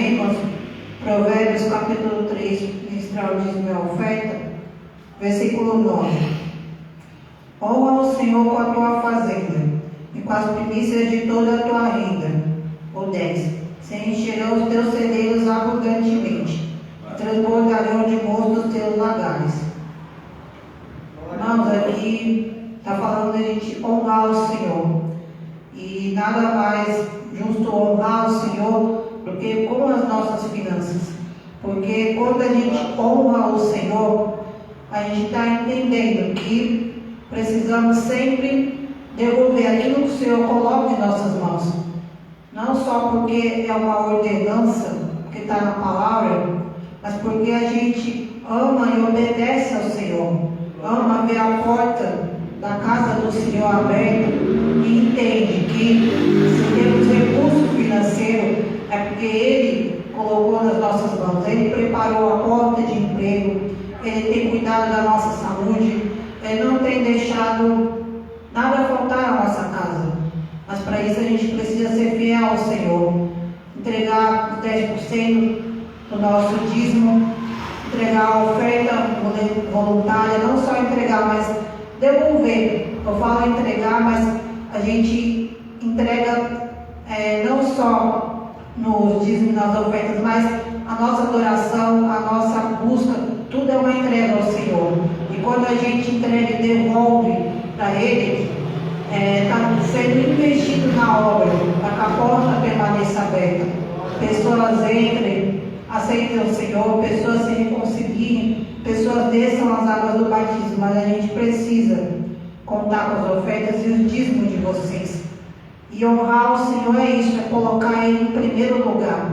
Amém, irmãos? Provérbios capítulo 3, ministrar o dízimo e a oferta, versículo 9. Honra o Senhor com a tua fazenda e com as primícias de toda a tua renda. O 10. Se encherão os teus celeiros abundantemente, transbordarão de mosto os teus lagares. Irmãos, aqui está falando de a gente honrar o Senhor. E nada mais justo honrar o Senhor do que com as nossas finanças. Porque quando a gente honra o Senhor, a gente está entendendo que precisamos sempre devolver aquilo que o Senhor coloca em nossas mãos. Não só porque é uma ordenança que está na palavra, mas porque a gente ama e obedece ao Senhor. Ama ver a porta da casa do Senhor aberta e entende que se temos recurso financeiro é porque Ele colocou nas nossas mãos. Ele preparou a porta de emprego, Ele tem cuidado da nossa saúde, Ele não tem deixado nada faltar à nossa casa. Mas para isso a gente precisa ser fiel ao Senhor, entregar os 10% do nosso dízimo, entregar a oferta voluntária, não só entregar, mas devolver. Eu falo entregar, mas a gente entrega não só nos dízimos, nas ofertas, mas a nossa adoração, a nossa busca, tudo é uma entrega ao Senhor. E quando a gente entrega e devolve para Ele, está sendo investido na obra, para que a porta permaneça aberta. Pessoas entrem, aceitem o Senhor, pessoas se reconciliem, pessoas desçam as águas do batismo, mas a gente precisa contar com as ofertas e os dízimos de vocês. E honrar o Senhor é isso, é colocar Ele em primeiro lugar.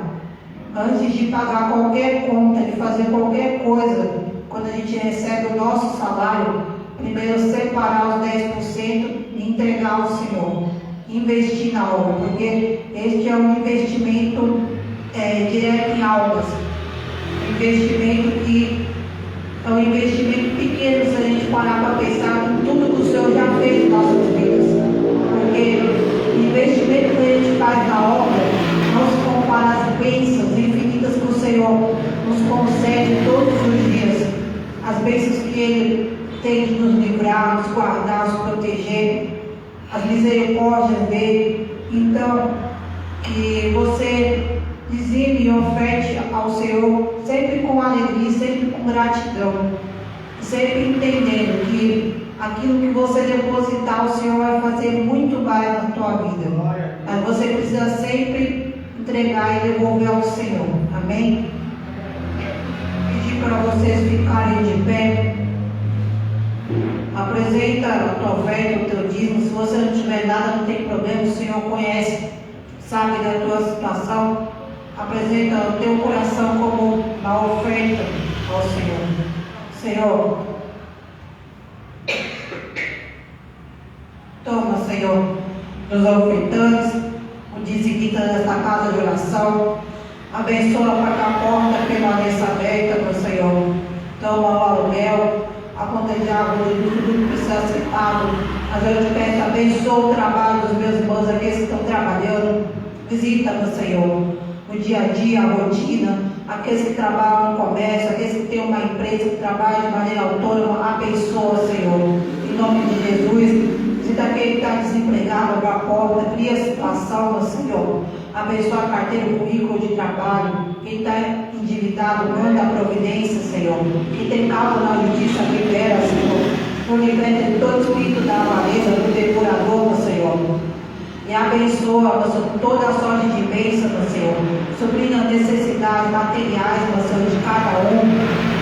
Antes de pagar qualquer conta, de fazer qualquer coisa, quando a gente recebe o nosso salário, primeiro separar os 10% e entregar ao Senhor. Investir na obra, porque este é um investimento direto em almas. Um investimento que é um investimento pequeno se a gente parar para pensar em tudo que o Senhor já fez em nossas vidas. Porque o investimento que a gente faz na obra não se compara às bênçãos infinitas que o Senhor nos concede todos os dias. As bênçãos que Ele tem de nos livrar, nos guardar, nos proteger, as misericórdias dele. Então, que você dizime e oferte ao Senhor sempre com alegria, sempre com gratidão, sempre entendendo que aquilo que você depositar, o Senhor vai fazer muito mais na tua vida. Mas você precisa sempre entregar e devolver ao Senhor. Amém? Pedir para vocês ficarem de pé. Apresenta a tua oferta, o teu dízimo. Se você não tiver nada, não tem problema. O Senhor conhece, sabe da tua situação. Apresenta o teu coração como uma oferta ao Senhor. Senhor, toma, Senhor, dos ofertantes, o dizimita desta casa de oração. Abençoa para que a porta permaneça aberta para o Senhor. Toma o aluguel, a conta de água, de tudo que precisa ser pago. Mas eu te peço, abençoa o trabalho dos meus irmãos, aqueles que estão trabalhando. Visita-nos, Senhor, o dia a dia, a rotina, aqueles que trabalham no comércio, aqueles que têm uma empresa que trabalha de maneira autônoma. Abençoa, Senhor, em nome de Jesus. Visita aquele que está desempregado, abra a porta, cria a situação, meu Senhor. Abençoa a carteira, o currículo de trabalho. Quem está endividado, manda a providência, Senhor. Quem tem causa na justiça, libera, Senhor. Por liberta de todo espírito da avareza, do depurador, meu Senhor. E abençoa, meu Senhor, toda a sorte de bênção, meu Senhor. Suprindo as necessidades materiais, meu Senhor, de cada um.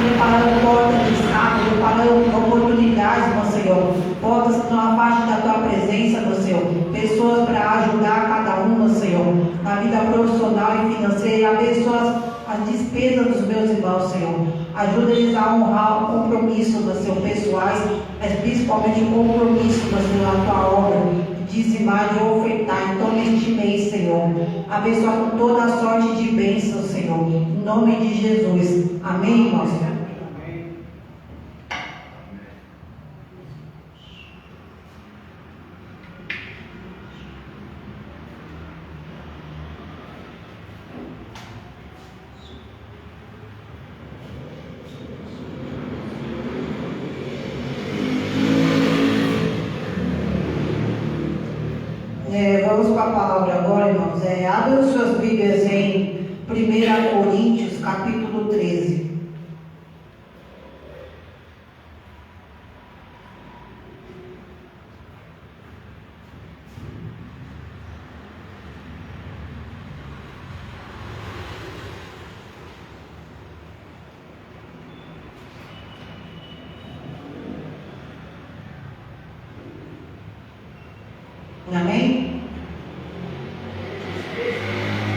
Preparando portas de escape, preparando oportunidades, meu Senhor. Portas que estão abaixo da tua presença, meu Senhor. Pessoas para ajudar cada um, meu Senhor. Na vida profissional e financeira. E abençoa as despesas dos meus irmãos, Senhor. Ajuda eles a honrar o compromisso, meu Senhor, pessoais, mas principalmente o compromisso, meu Senhor, na tua obra. Dizimar e ofertar. Então, neste mês, Senhor, abençoa com toda a sorte de bênção, Senhor. Em nome de Jesus. Amém, irmãos? Vamos para a palavra agora, irmãos. Abram suas Bíblias em 1 Coríntios, capítulo 13. Amém?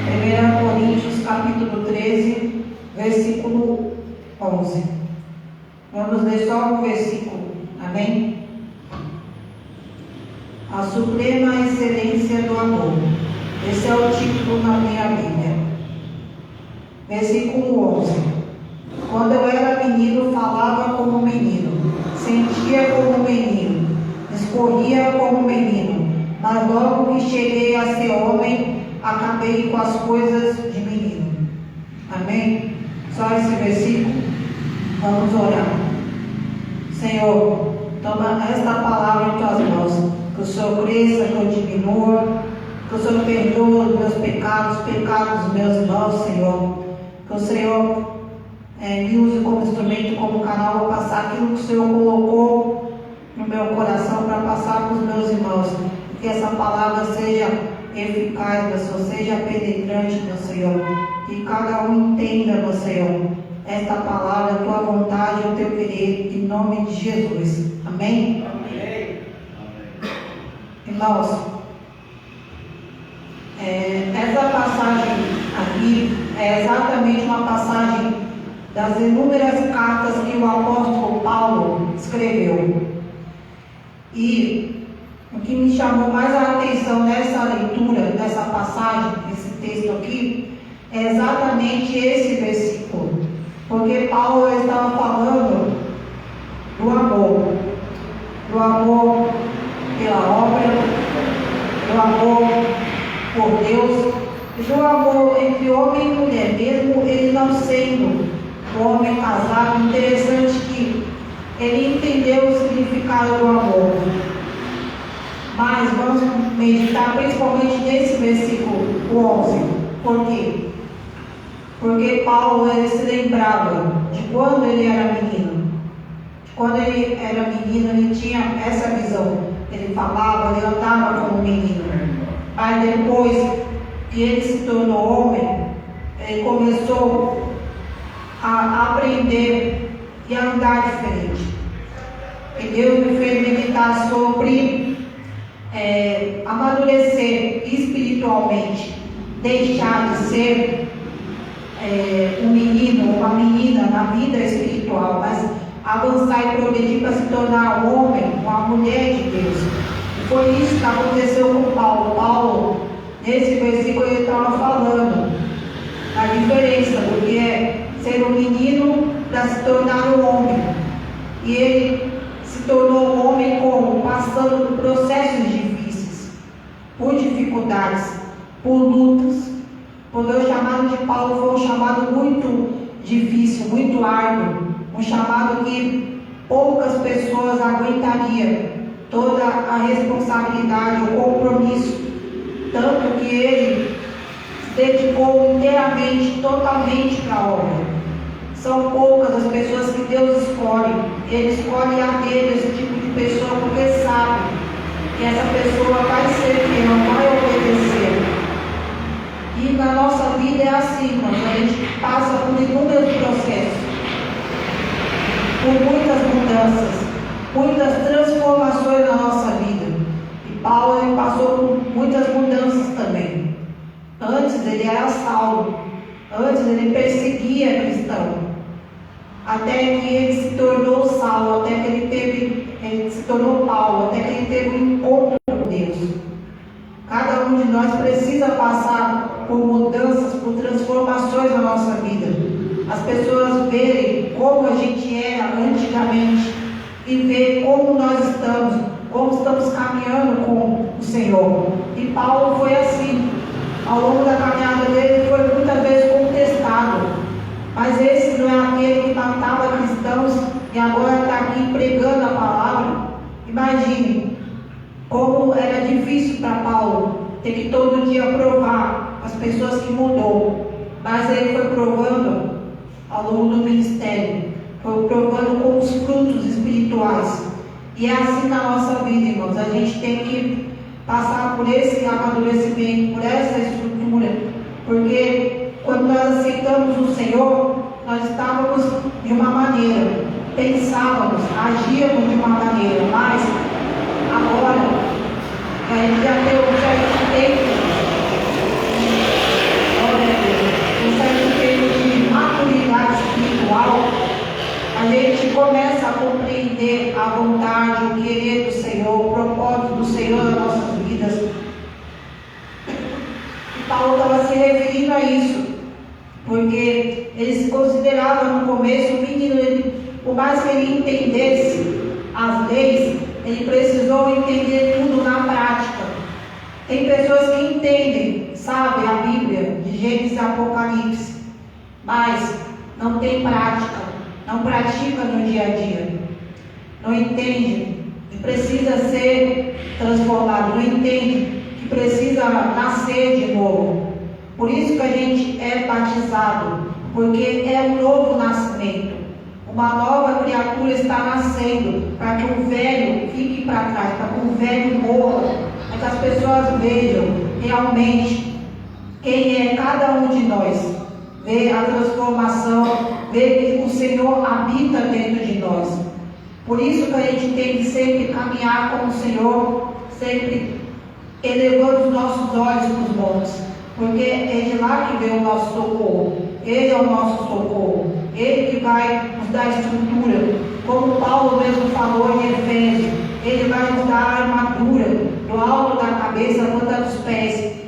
1 Coríntios, capítulo 13, versículo 11. Vamos ler só um versículo. Amém? A suprema excelência do amor. Esse é o título na minha Bíblia. Versículo 11. Quando eu era menino, falava como menino, sentia como menino, escorria como menino. Mas logo que cheguei a ser homem, acabei com as coisas de menino. Amém? Só esse versículo. Vamos orar. Senhor, toma esta palavra em tuas mãos. Que o Senhor cresça, que eu diminua. Que o Senhor perdoe os meus pecados, os pecados dos meus irmãos, Senhor. Que o Senhor me use como instrumento, como canal para passar aquilo que o Senhor colocou no meu coração para passar para os meus irmãos. Que essa palavra seja eficaz, meu Senhor, seja penetrante, meu Senhor. Que cada um entenda, meu Senhor, esta palavra, a tua vontade e o teu querer, em nome de Jesus. Amém? Amém. Irmãos, essa passagem aqui é exatamente uma passagem das inúmeras cartas que o apóstolo Paulo escreveu. E o que me chamou mais a atenção nessa leitura, nessa passagem, nesse texto aqui, é exatamente esse versículo. Porque Paulo estava falando do amor pela obra, do amor por Deus, e do amor entre homem e mulher, mesmo ele não sendo um homem casado. Interessante que ele entendeu o significado do amor. Mas vamos meditar principalmente nesse versículo 11. Por quê? Porque Paulo ele se lembrava de quando ele era menino. Quando ele era menino, ele tinha essa visão. Ele falava, ele andava como menino. Mas depois que ele se tornou homem, ele começou a aprender e a andar diferente. E Deus me fez meditar sobre amadurecer espiritualmente, deixar de ser um menino, uma menina na vida espiritual, mas avançar e progredir para se tornar um homem, uma mulher de Deus. E foi isso que aconteceu com Paulo. Paulo, nesse versículo, ele estava falando a diferença do que é ser um menino para se tornar um homem. E ele se tornou um homem como? Passando por processos difíceis, por dificuldades, por lutas. Porque o chamado de Paulo foi um chamado muito difícil, muito árduo, um chamado que poucas pessoas aguentariam toda a responsabilidade, o compromisso, tanto que ele se dedicou inteiramente, totalmente para a obra. São poucas as pessoas que Deus escolhe. Ele escolhe a dedo esse tipo de pessoa porque sabe que essa pessoa vai ser fiel, vai obedecer. E na nossa vida é assim, irmãos. A gente passa por inúmeros processos, por muitas mudanças, muitas transformações na nossa vida. E Paulo ele passou por muitas mudanças também. Antes ele era Saulo, antes ele perseguia cristãos. Até que ele se tornou Saulo, até que ele se tornou Paulo, até que ele teve um encontro com Deus. Cada um de nós precisa passar por mudanças, por transformações na nossa vida. As pessoas verem como a gente era antigamente e ver como nós estamos, como estamos caminhando com o Senhor. E Paulo foi assim. Ao longo da caminhada dele foi muitas vezes contestado. Mas esse não é aquele que matava cristãos e agora está aqui pregando a palavra. Imagine como era difícil para Paulo tem que todo dia provar as pessoas que mudou. Mas ele foi provando ao longo do ministério, foi provando com os frutos espirituais. E é assim na nossa vida, irmãos. A gente tem que passar por esse amadurecimento, por essa estrutura, porque quando nós aceitamos o Senhor, nós estávamos de uma maneira, pensávamos, agíamos de uma maneira, mas agora a gente já tem um certo tempo, um certo tempo de maturidade espiritual, a gente começa a compreender a vontade, o querer do Senhor, o propósito do Senhor nas nossas vidas. E Paulo estava se referindo a isso, porque ele se considerava no começo um menino, por mais que ele entendesse as leis, ele precisou entender tudo na prática. Tem pessoas que entendem, sabem a Bíblia, de Gênesis e Apocalipse, mas não tem prática, não pratica no dia a dia, não entende que precisa ser transformado, não entende que precisa nascer de novo. Por isso que a gente é batizado, porque é um novo nascimento. Uma nova criatura está nascendo, para que o velho fique para trás, para que o velho morra, para que as pessoas vejam realmente quem é cada um de nós, ver a transformação, ver que o Senhor habita dentro de nós. Por isso que a gente tem que sempre caminhar com o Senhor, sempre elevando os nossos olhos para os montes, porque é de lá que vem o nosso socorro. Ele é o nosso socorro, Ele que vai nos dar estrutura, como Paulo mesmo falou em Efésios. Ele vai nos dar a armadura, do alto da cabeça quanto dos pés.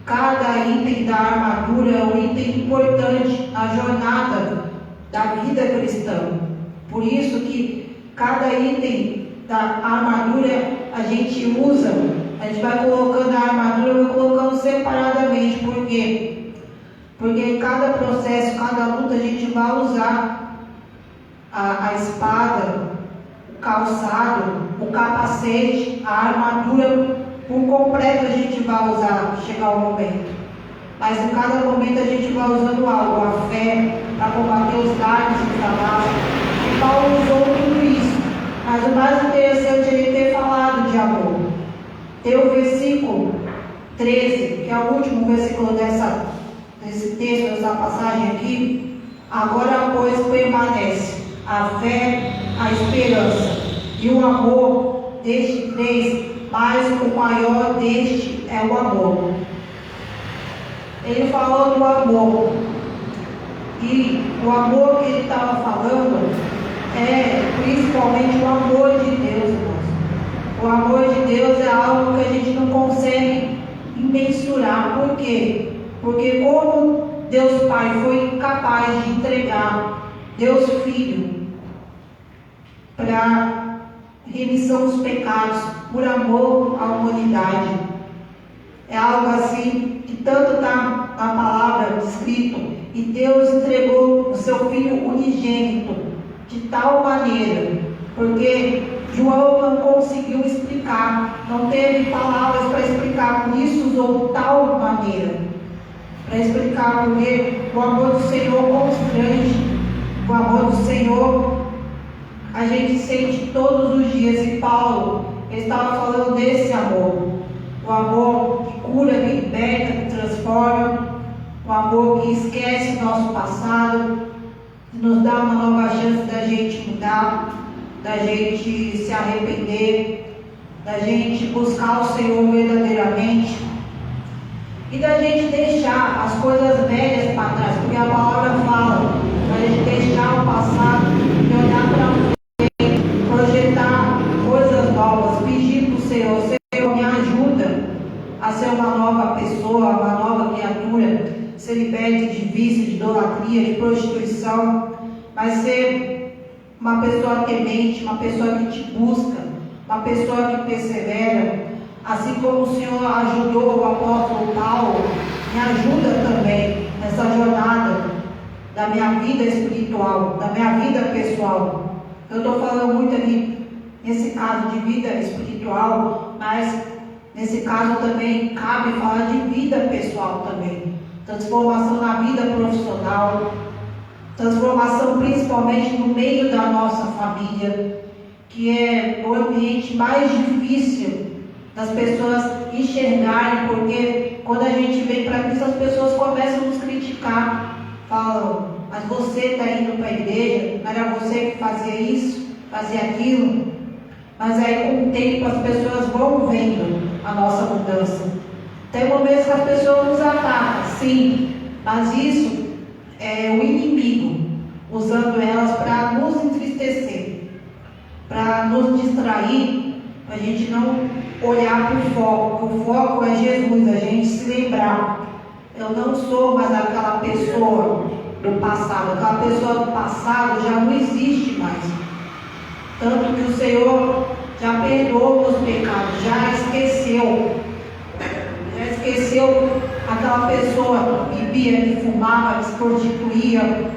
Cada item da armadura é um item importante na jornada da vida cristã. Por isso que cada item da armadura a gente usa, a gente vai colocando a armadura, vai colocando separadamente. Por quê? Porque em cada processo, cada luta, a gente vai usar a espada, o calçado, o capacete, a armadura por completo a gente vai usar, chegar o momento. Mas em cada momento a gente vai usando algo, a fé, para combater os dardos de Satanás. E Paulo usou tudo isso. Mas o mais interessante é ele ter falado de amor. Tem o versículo 13, que é o último versículo desse texto, dessa passagem aqui. Agora, pois, permanece a fé, a esperança e o amor. Destes três, mas o maior deste é o amor. Ele falou do amor, e o amor que ele estava falando é principalmente o amor de Deus, irmãos. O amor de Deus é algo que a gente não consegue mensurar. Por quê? Porque como Deus Pai foi capaz de entregar Deus Filho para remissão dos pecados, por amor à humanidade. É algo assim que tanto está na palavra escrito. E Deus entregou o seu Filho unigênito de tal maneira, porque João não conseguiu explicar, não teve palavras para explicar, por isso usou tal maneira, para explicar porque o amor do Senhor constrange, o amor do Senhor a gente sente todos os dias. E Paulo estava falando desse amor, o amor que cura, que liberta, que transforma, o amor que esquece o nosso passado, que nos dá uma nova chance da gente mudar, da gente se arrepender, da gente buscar o Senhor verdadeiramente e da gente deixar as coisas velhas para trás, porque a palavra fala para a gente deixar o passado e olhar para frente, projetar coisas novas, pedir para o Senhor: Senhor, me ajuda a ser uma nova pessoa, uma nova criatura, ser liberte de vício, de idolatria, de prostituição, mas ser uma pessoa temente, uma pessoa que te busca, uma pessoa que persevera. Assim como o Senhor ajudou o apóstolo Paulo, me ajuda também nessa jornada da minha vida espiritual, da minha vida pessoal. Eu estou falando muito aqui nesse caso de vida espiritual, mas Nesse caso também cabe falar de vida pessoal também. Transformação na vida profissional, transformação principalmente no meio da nossa família, que é o ambiente mais difícil das pessoas enxergarem, porque quando a gente vem para Cristo, as pessoas começam a nos criticar, falam, mas você está indo para a igreja, não era você que fazia isso, fazia aquilo. Mas aí com o tempo as pessoas vão vendo a nossa mudança. Tem momentos que as pessoas nos atacam, sim, mas isso é o inimigo usando elas para nos entristecer, para nos distrair, para a gente não olhar para o foco. O foco é Jesus, a gente se lembrar. Eu não sou mais aquela pessoa do passado. Aquela pessoa do passado já não existe mais. Tanto que o Senhor já perdoou os pecados, já esqueceu aquela pessoa que bebia, que fumava, que se prostituía,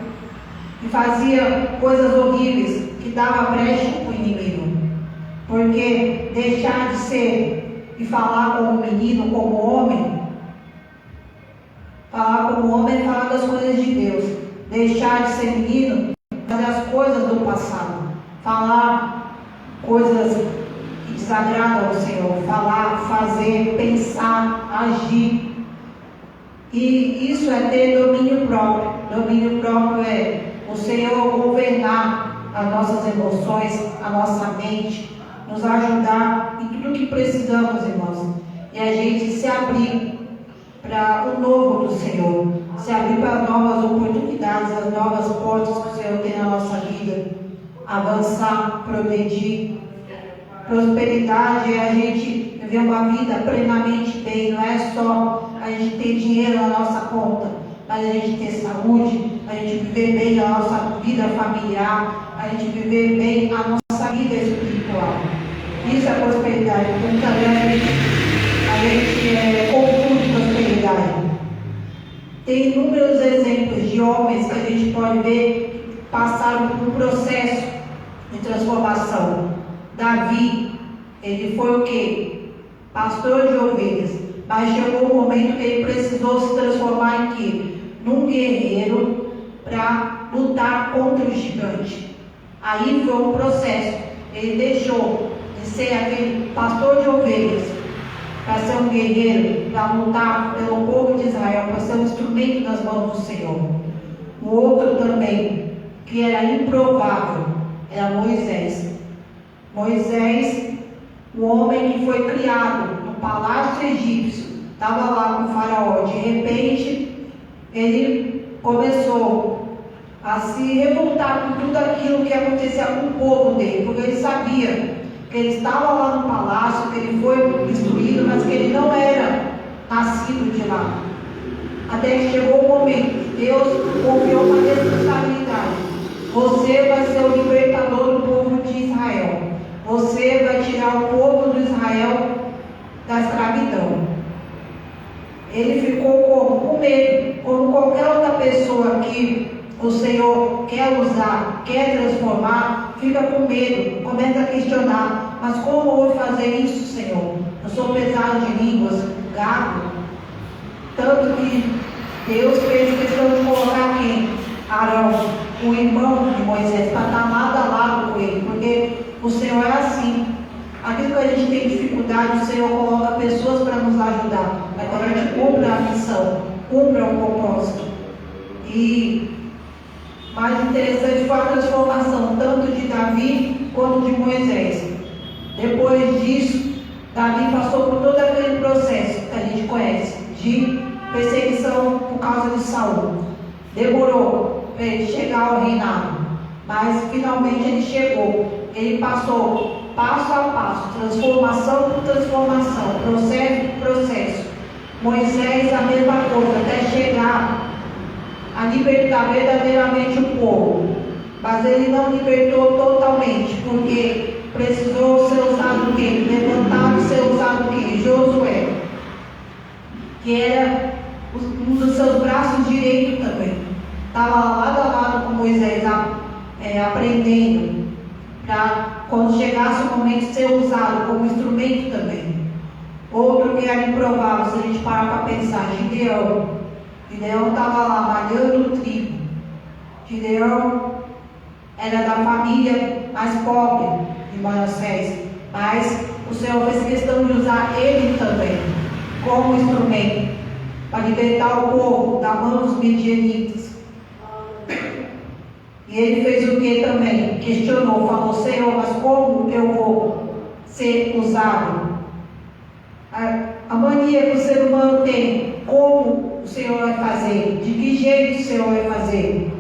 que fazia coisas horríveis, que dava brecha para o inimigo. Porque deixar de ser e falar como menino, como homem, falar como homem é falar das coisas de Deus. Deixar de ser menino, fazer as coisas do passado, falar coisas que desagradam ao Senhor, falar, fazer, pensar, agir. E isso é ter domínio próprio. Domínio próprio é o Senhor governar as nossas emoções, a nossa mente, nos ajudar em tudo que precisamos, irmãos. E a gente se abrir para o novo do Senhor, se abrir para as novas oportunidades, as novas portas que o Senhor tem na nossa vida, avançar, progredir. Prosperidade é a gente viver uma vida plenamente bem, não é só a gente ter dinheiro na nossa conta, mas a gente ter saúde, a gente viver bem a nossa vida familiar, a gente viver bem a nossa vida espiritual. Isso é prosperidade. Muitas vezes a gente confunde prosperidade. Tem inúmeros exemplos de homens que a gente pode ver que passaram por um processo de transformação. Davi, ele foi o quê? Pastor de ovelhas. Mas chegou um momento que ele precisou se transformar em quê? Num guerreiro para lutar contra o gigante. Aí foi um processo. Ele deixou de ser aquele pastor de ovelhas para ser um guerreiro, para lutar pelo povo de Israel, para ser um instrumento nas mãos do Senhor. O outro também, que era improvável, era Moisés. Moisés, o homem que foi criado no palácio egípcio, estava lá com o faraó. De repente, ele começou a se revoltar com tudo aquilo que acontecia com o povo dele, porque ele sabia que ele estava lá no palácio, que ele foi instruído, mas que ele não era nascido de lá. Até que chegou o momento, Deus confiou uma responsabilidade. Você vai ser o libertador do povo de Israel. Você vai tirar o povo de Israel da escravidão. Ele ficou com medo, como qualquer outra pessoa que o Senhor quer usar, quer transformar, fica com medo, começa a questionar, mas como eu vou fazer isso, Senhor? Eu sou pesado de línguas, gago. Tanto que Deus fez questão de colocar quem? Arão, o irmão de Moisés, para estar lado a lado com ele, porque o Senhor é assim. Aquilo que a gente tem dificuldade, o Senhor coloca pessoas para nos ajudar, para que a gente cumpra a missão, cumpra o propósito. E mais interessante foi a transformação tanto de Davi quanto de Moisés. Depois disso, Davi passou por todo aquele processo que a gente conhece, de perseguição por causa de Saul. Demorou para ele chegar ao reinado, mas finalmente ele chegou. Ele passou passo a passo, transformação por transformação, processo por processo. Moisés a mesma coisa, até chegar a libertar verdadeiramente o povo. Mas ele não libertou totalmente, porque precisou ser usado o quê? Levantado e ser usado o quê? Josué, que era um dos seus braços direitos também. Estava lado a lado com Moisés, aprendendo, para quando chegasse o momento ser usado como instrumento também. Outro que era improvável, se a gente parar para pensar, Gideão. Gideão estava lá malhando o trigo. Gideão era da família mais pobre de Manassés, mas o Senhor fez questão de usar ele também como instrumento para libertar o povo da mão dos midianitas. E ele fez o que também? Questionou, falou: Senhor, mas como eu vou ser usado? A mania que o ser humano tem, como o Senhor vai fazer? De que jeito o Senhor vai fazer?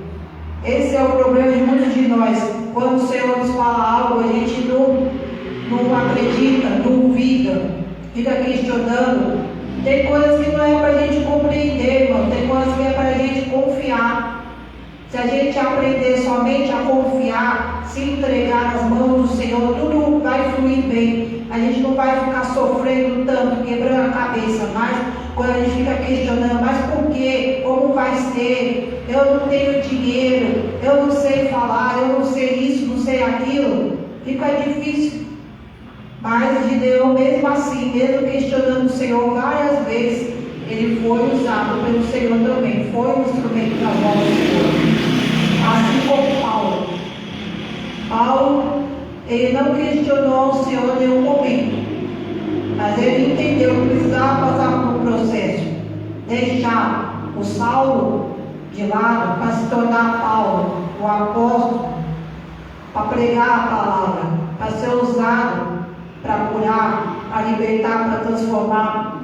Esse é o problema de muitos de nós. Quando o Senhor nos fala algo, a gente não acredita, não duvida, fica questionando. Tem coisas que não é para a gente compreender, irmão. Tem coisas que é para a gente confiar. Se a gente aprender somente a confiar, se entregar nas mãos do Senhor, tudo vai fluir bem. A gente não vai ficar sofrendo tanto, quebrando a cabeça. Mas quando a gente fica questionando, mas por quê? Como vai ser? Eu não tenho dinheiro, eu não sei falar, eu não sei isso, não sei aquilo. Fica difícil. Mas Gideão, mesmo assim, mesmo questionando o Senhor várias vezes, ele foi usado pelo Senhor também. Foi um instrumento da mão do Senhor. Assim como Paulo. Paulo, ele não questionou o Senhor em nenhum momento. Mas ele entendeu que precisava passar por um processo. Deixar o Saulo de lado para se tornar Paulo, o apóstolo, para pregar a palavra, para ser usado para curar, para libertar, para transformar.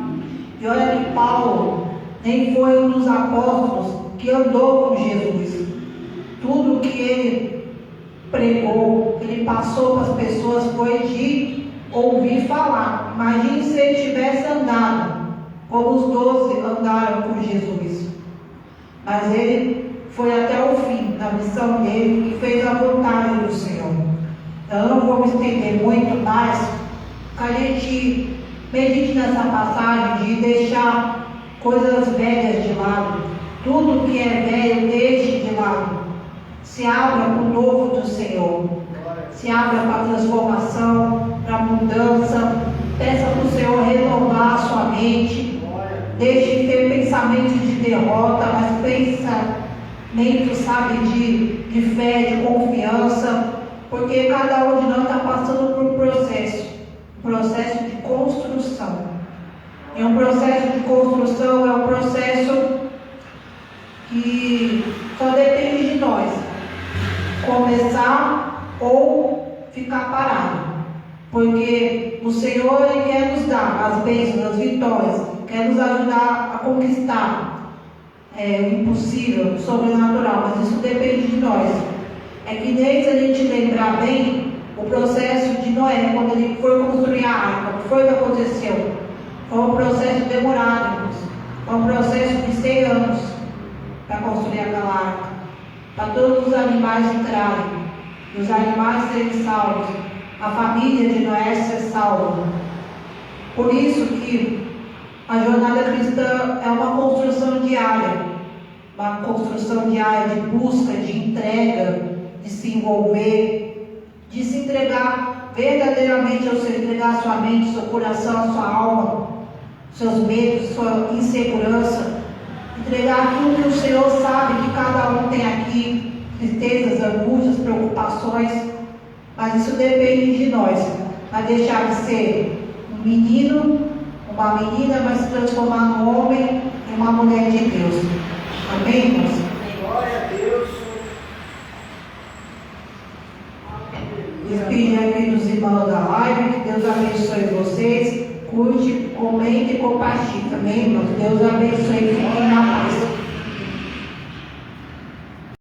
E olha que Paulo nem foi um dos apóstolos que andou com Jesus. Tudo que ele pregou, ele passou para as pessoas, foi de ouvir falar. Imagine se ele tivesse andado como os 12 andaram com Jesus. Mas ele foi até o fim na missão dele e fez a vontade do Senhor. Então, eu não vou me estender muito mais, que a gente medite nessa passagem de deixar coisas velhas de lado. Tudo que é velho, deixe de lado. Se abra para o novo do Senhor. Se abra para a transformação, para a mudança. Peça para o Senhor renovar a sua mente. Deixe de ter pensamentos de derrota, mas pensamento, sabe, de fé, de confiança. Porque cada um de nós está passando por um processo de construção. E um processo de construção é um processo que só depende de nós começar ou ficar parado. Porque o Senhor, Ele quer nos dar as bênçãos, as vitórias, quer nos ajudar a conquistar o impossível, o sobrenatural, mas isso depende de nós. É que nem se a gente lembrar bem o processo de Noé, quando ele foi construir a arca, o que foi que aconteceu? Foi um processo demorado, irmãos. Foi um processo de 100 anos para construir aquela arca, para todos os animais entrarem, os animais serem salvos, a família de Noé ser salva. Por isso que a jornada cristã é uma construção diária de busca, de entrega, de se envolver, de se entregar verdadeiramente ao Senhor, entregar a sua mente, seu coração, a sua alma, seus medos, sua insegurança, entregar aquilo que o Senhor sabe que cada um tem aqui, tristezas, angústias, preocupações, mas isso depende de nós, a deixar de ser um menino, uma menina, mas se transformar num homem e uma mulher de Deus. Amém, irmãos? Glória a Deus. Despedir aqui dos irmãos da live, que Deus abençoe vocês. Curte, comente e compartilhe também, irmãos. Deus abençoe e fiquem na paz.